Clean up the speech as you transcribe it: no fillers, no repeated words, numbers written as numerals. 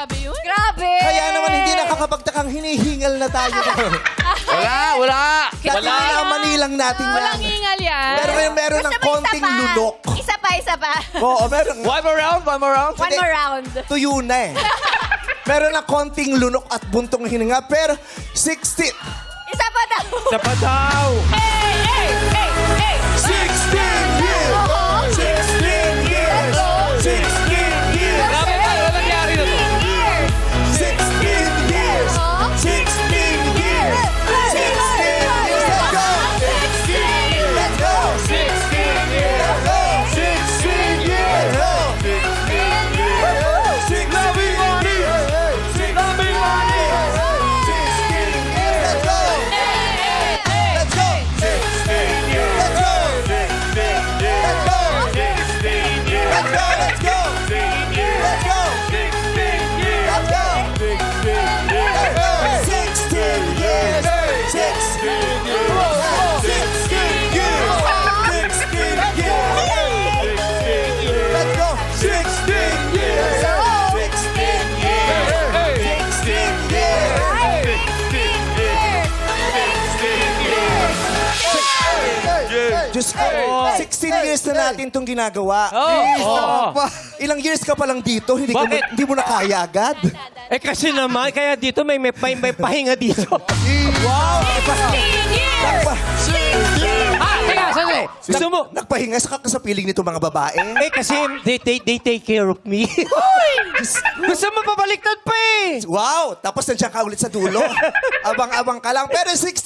Grabe yun. Grabe! Kaya naman hindi nakakapagtakang hinihingal na tayo. Wala. Manilang natin Walang yan. hingal yan. Pero ngayon meron ng konting lunok. Isa pa. Oo, meron. One more round. One more round. Tuyo na eh. Meron ng konting lunok at buntong hininga. Pero 60... Isa pa daw. Isa pa daw. Hey! 16 years! 16 years! 16 years! Grabe ba? Walang nangyari na to. 16 years! 16 years! 16 years! Let's go! 16 years! Let's go! 16 years! Let's go! 16 years! 16 years! 16 money! 16 money! 16 years! Let's go! Let's go! 16 years! Let's go! 16 years! Let's go! 16 years! Let's go! Let's go! 16 years! Let's go! 16 years! Let's go! 16 years! 16 years! Let's go! 16 years! 16 years! 16 years! Diyos ko, 16 years na natin itong ginagawa. Ilang years ka pa lang dito, hindi mo na kaya agad. Eh kasi naman, kaya dito may pahinga dito. Wow! 16 years! Teka, sandali. Gusto mo? Nagpahinga sa piling nito mga babae. Eh kasi they take care of me. Gusto mo pabaliktad pa eh. Wow! Tapos nandiyan ka ulit sa dulo. Abang-abang ka lang. Pero 16